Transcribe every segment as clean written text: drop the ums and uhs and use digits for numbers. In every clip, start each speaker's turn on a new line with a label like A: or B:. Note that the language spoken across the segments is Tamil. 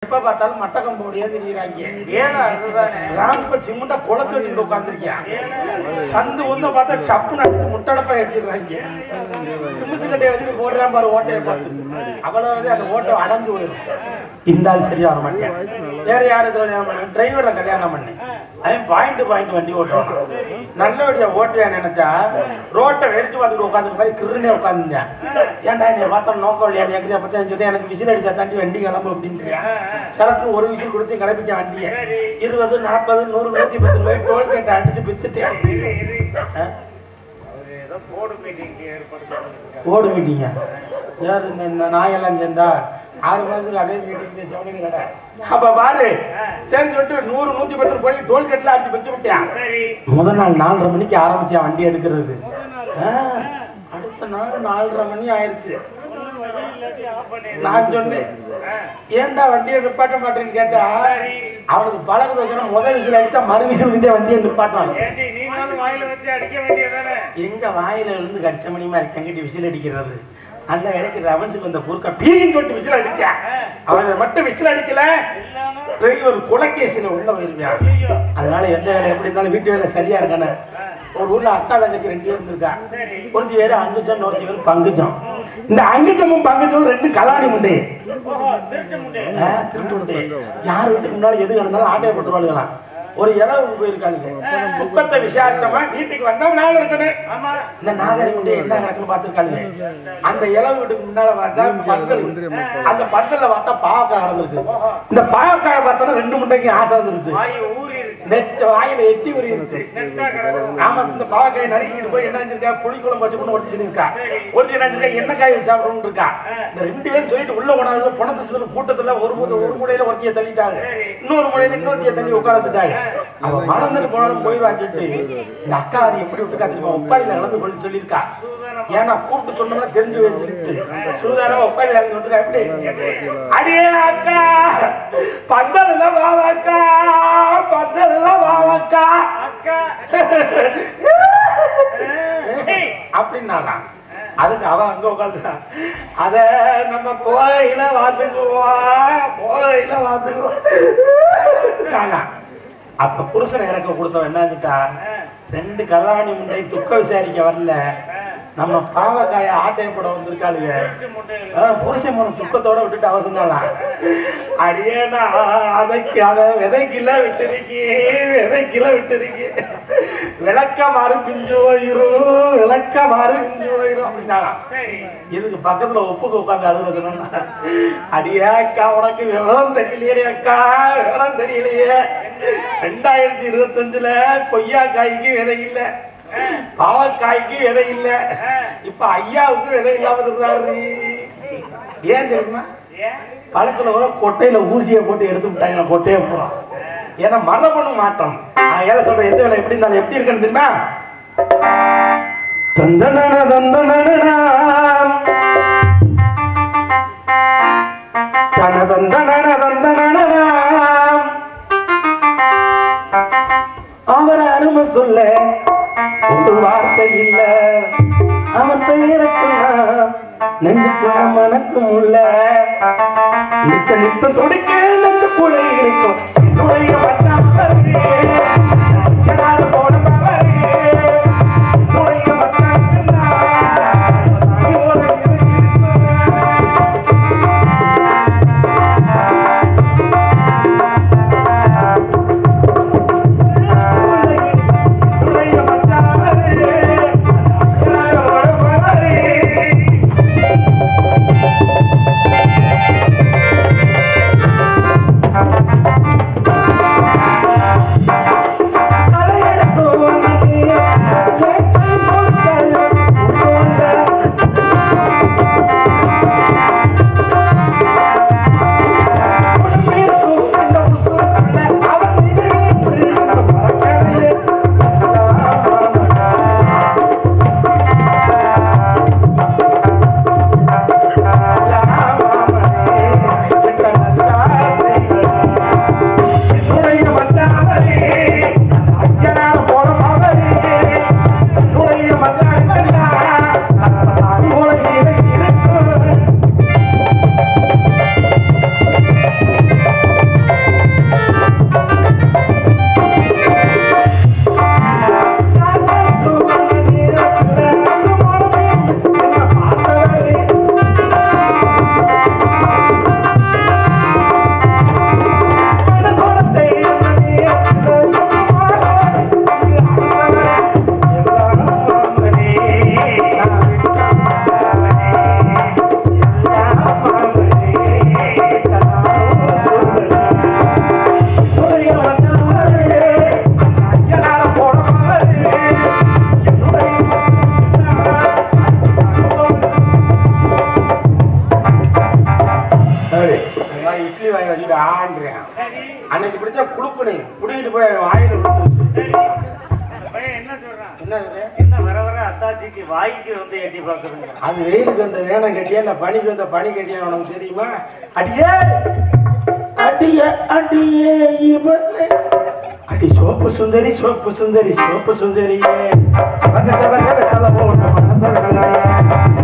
A: எப்ப பார்த்தாலும் மட்டக்கம் போடியா திரிகிறாங்க. ராம்ப சிமுண்டா குளத்து வச்சுட்டு உட்காந்துருக்கியா. சந்து ஒண்ணு பார்த்தா சப்புன்னு அடிச்சு முட்டடப்பா ஏற்றிடுறாங்க. திமுசு கட்டையை வச்சுட்டு போடுறான் பாரு ஓட்டையை பார்த்து. அவ்வளவு அந்த ஓட்டை அடைஞ்சு போயிடும். இந்த ஆள் சரியா வர மாட்டேன். வேற யாரும் கல்யாணம் பண்ண டிரைவரை கல்யாணம் பண்ணி அவன் பாயிண்ட் வண்டி ஓட்டுவான். நல்லபடியா ஓட்டுவியா நினைச்சா ரோட்டை வெறிச்சு பார்த்துட்டு உட்காந்து மாதிரி கிருன்னே உட்காந்துருந்தேன். ஏன்டா என்னை பார்த்தா நோக்கம் இல்லையா கேட்குறியா பத்தி சொல்லி எனக்கு விசில் அடிச்சா தாண்டி வண்டி கிளம்பு அப்படின்னு சரக்கு ஒரு விசில் கொடுத்து கிளப்பிக்க வண்டியை 20, 40, 100, 110 ரூபாய் டோல்கேட்டை அடிச்சு பித்துட்டேன். போர்டு மீட்டிங்க யாரு இந்த நாயெல்லாம் சேர்ந்தா 6 மாசத்துக்கு அதே மீட்டிங் ஜவுளி கடை. அப்ப பாரு சரி சொல்லிட்டு 100, 110 ரூபாய் டோல்கேட்ல அடிச்சு வச்சு விட்டேன். முதல் நாள் 4:30 மணிக்கு ஆரம்பிச்சேன் வண்டி எடுக்கிறது. அடுத்த நாள் 4:30 மணி ஆயிடுச்சு. நான் சொன்னேன் ஏன்டா வண்டியை நிப்பாட்ட மாட்டேன்னு கேட்டா அவனுக்கு பழகுது வச்சு முதல் விசில் அடிச்சா மறு விசிலுக்கு வண்டியை நிப்பாட்டான். எங்க வாயில இருந்து கடிச்ச மணிமா இருக்கங்கிட்டு விசில் அடிக்கிறது நல்ல வேலைக்கு ரவன்ஸுக்கு வந்த பொருட்கள் பீன்னு சொல்லிட்டு விசில் அடிக்க அவனை மட்டும் விசில் அடிக்கல டிரைவர் குலகேசில உள்ள வருவான். அதனால எந்த வேலை எப்படி இருந்தாலும் வீட்டு வேலை சரியா இருக்கானே. ஒரு ஊர்ல அக்கா தங்கச்சி 2 பேர் இருந்திருக்கா. ஒருத்தி பேரு அங்குச்சம், ஒருத்தி பேரு பங்குச்சம். இந்த அங்குச்சமும் பங்குச்சமும் 2 கலாணி முண்டை திருட்டு முண்டை. யார் வீட்டுக்கு முன்னாடி எது நடந்தாலும் ஆட்டையை போட்டுருவாளுங்களாம். ஒரு இளவு போயிருக்காங்க. துக்கத்தை விசாரித்தமா வீட்டுக்கு வந்தா நாள் இருக்கணும். இந்த நாகரி முண்டை என்ன கணக்குன்னு பார்த்திருக்காங்க. அந்த இளவு வீட்டுக்கு முன்னால பார்த்தா பந்தல், அந்த பந்தல்ல பார்த்தா பாவக்காய் நடந்திருக்கு. இந்த பாவக்காயை பார்த்தா 2 முண்டைக்கு ஆசை வந்துருச்சு. வாயில எச்சி ஊறிடுச்சு. ஆமா இந்த பாவக்காயை நறுக்கிட்டு போய் என்ன செஞ்சிருக்கா புளிக்குழம்பு வச்சு கொண்டு ஒடிச்சுட்டு இருக்கா. ஒருத்தி என்ன செஞ்சிருக்கா எண்ணெய் வச்சு சாப்பிடணும் இருக்கா. இந்த 2 பேரும் சொல்லிட்டு உள்ள போனாங்க. பணத்தை கூட்டத்துல ஒரு முறையில ஒருத்திய தள்ளிட்டாங்க, இன்னொரு முறையில இன்னொருத்திய தள்ளி உட்கார வச்சுட்டாங்க. அவன் மறந்துட்டு போனாலும் போய் வாங்கிட்டு இந்த அக்கா அது எப்படி விட்டு காத்திருக்கா ஒப்பாடியில கலந்து கொண்டு சொல்லியிருக்கா. ஏன்னா கூப்பிட்டு சொன்னோம்னா தெரிஞ்சு வச்சுட்டு சூதாரமா ஒப்பாடியில கலந்து விட்டுருக்கா. எப்படி அடியே அக்கா பந்தல்லாம் வாவாக்கா பந்தல்லாம் வாவாக்கா அப்படின்னாலாம். அதுக்கு அவன் அங்க உட்காந்துட்டான். அத நம்ம போயில வாத்துக்குவோம். அப்ப புருஷனை இறக்க கொடுத்தவன் என்னன்னுட்டா 2 கல்லாணி முண்டை துக்க விசாரிக்க வரல, நம்ம பாவக்காய ஆட்டையை போட வந்திருக்காளுங்க. புருஷன் மூணு துக்கத்தோட விட்டுட்டு அவ சொன்னாலாம் அடியேனா அதை விதைக்கில விட்டுருக்கி விளக்க மாறு பிஞ்சு போயிரும் அப்படின்னாலாம். இதுக்கு பக்கத்துல ஒப்புக்கு உட்காந்து அழுகுறதுன்னா அடியே அக்கா உனக்கு விவரம் தெரியலையே அக்கா விவரம் தெரியலையே. 2025 கொய்யாக்காய்க்கு விதை இல்லை, பாவக்காய்க்கு விதை இல்லை, இப்ப ஐயாவுக்கு விதை இல்லாம இருக்கிறாரு. ஏன் தெரியுமா? பழத்துல கூட கொட்டையில ஊசியை போட்டு எடுத்து விட்டாங்க. கொட்டையை போறோம் ஏன்னா மரபணு மாற்றம். ஏன் சொல்ற எந்த வேலை எப்படி இருந்தாலும் எப்படி இருக்குன்னு தெரியுமா? தந்தன தந்தன அவரை அருமை சொல்ல ஒரு வார்த்தை இல்ல, அவன் பெயரை சொன்னா நெஞ்சுக்குள்ள மனக்கும் உள்ள நித்த துடிக்க நெஞ்சுக்குள்ள இருக்கும் ஆன்றேன். அன்னைக்கு பிடிச்சா குழுப்புனு புடிக்கிட்டு போய் வாயில விழுந்துருச்சு.
B: என்ன சொல்றான்?
A: என்ன
B: வர வர அத்தாச்சிக்கு வாய்க்கு வந்து எட்டி பாக்குறீங்க?
A: அது வெயிலுக்கு வந்த வேணம் கட்டியா இல்ல பனிக்கு வந்த பனி கட்டியா உனக்கு தெரியுமா? அடியே அடியே அடியே இவளே அடி சோப்பு சுந்தரி சோப்பு சுந்தரி சோப்பு சுந்தரியே சபக சபக வெத்தல போட்ட மனசரே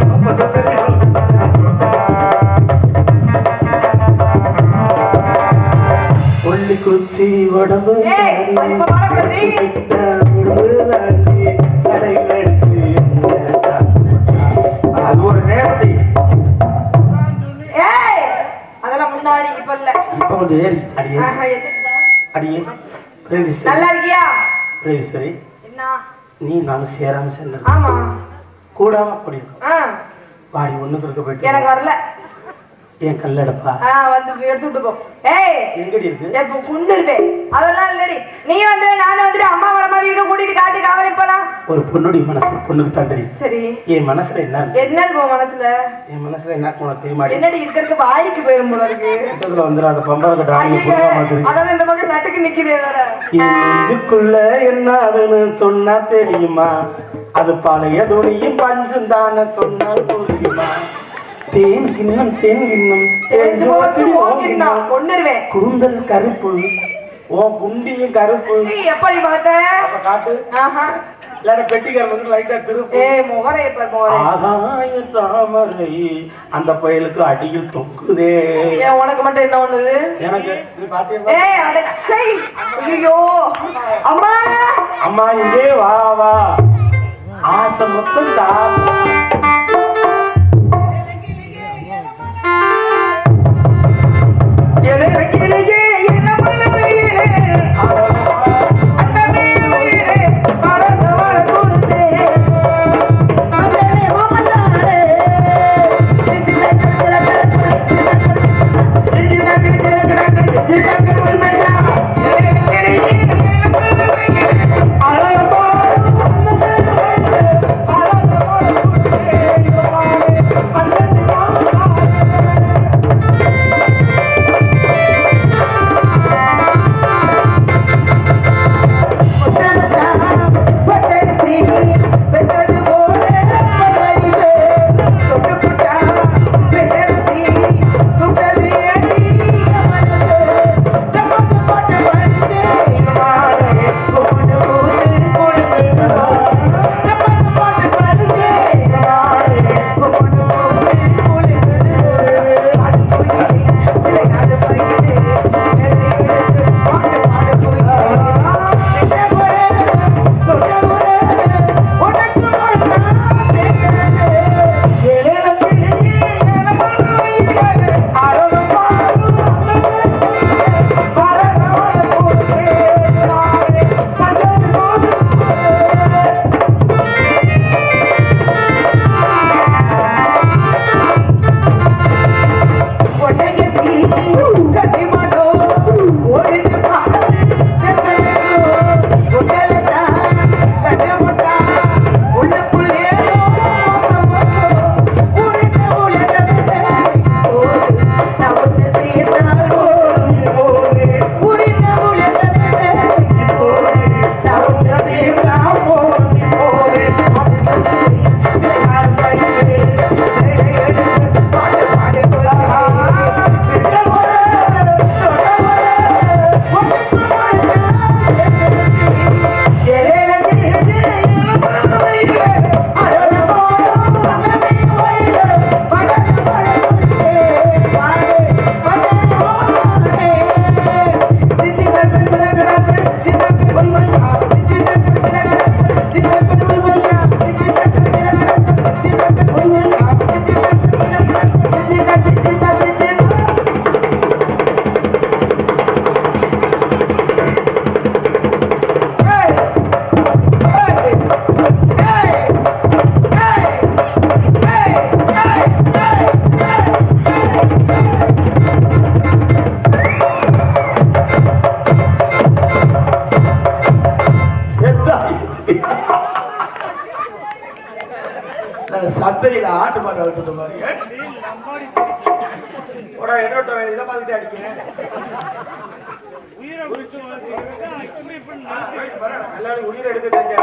A: சோப்பு சுந்தரி சோப்பு சுந்தரி கொல்லி குச்சி உடம்பு அது ஒரு நேரடி
C: அதெல்லாம் முன்னாடி இப்ப இல்ல
A: இப்ப கொஞ்சம் ஏறி அடியே அடியே
C: நல்லா இருக்கியா?
A: சரி
C: என்ன
A: நீ நானும் சேராம சேர்ந்து
C: ஆமா
A: கூடாம குடிக்கும் வாடி ஒண்ணுக்கு இருக்க போயிட்டு
C: எனக்கு வரல
A: என் கல்லடப்பா
C: வந்து எடுத்துட்டு போ. ஏய்
A: எங்கடி இருக்கு?
C: எப்ப குண்டுருவே அதெல்லாம் இல்லடி. நீ வந்து நானும் வந்துட்டு அம்மா வர மாதிரி இருக்க கூட்டிட்டு காட்டு காவலுக்கு போலாம்.
A: ஒரு பொண்ணுடைய மனசு பொண்ணுக்கு தான் தெரியும்.
C: சரி
A: என் மனசுல என்ன இருக்கு?
C: என்ன இருக்கு உன் மனசுல?
A: என் மனசுல என்ன உனக்கு தெரியுமா?
C: என்னடி இருக்கிறதுக்கு வாய்க்கு போயிரும் போல இருக்கு.
A: பக்கத்துல வந்துடாத பம்பர கட்டாங்க.
C: அதான் இந்த பக்கம் நட்டுக்கு நிக்குதே வேற.
A: இதுக்குள்ள என்னதுன்னு சொன்னா தெரியுமா? அது பழைய துணியும் பஞ்சும் தானே சொன்னா புரியுமா? தேன் கிண்ணம்
C: கொண்டுருவேன்.
A: கூந்தல் கருப்பு ஓ குண்டியும் கருப்பு
C: எப்படி பார்த்த?
A: அப்ப காட்டு இல்ல பெட்டிக்காரன் வந்து லைட்டா திருப்பு.
C: முகரை
A: ஆகாய தாமரை அந்த பயலுக்கு அடியில் தொங்குதே.
C: உனக்கு மட்டும் என்ன ஒண்ணுது?
A: எனக்கு
C: ஐயோ அம்மா
A: அம்மா இங்கே வா வா ஆசை மொத்தம் தா நாங்க சந்தையில ஆட்டு மாட்டை வச்சுட்டு பாருங்க என்னோட இதை பார்த்துட்டு அடிக்கிறேன்
B: உயிரை விட்டு
A: எல்லாரும் உயிரை எடுக்க தெரிஞ்ச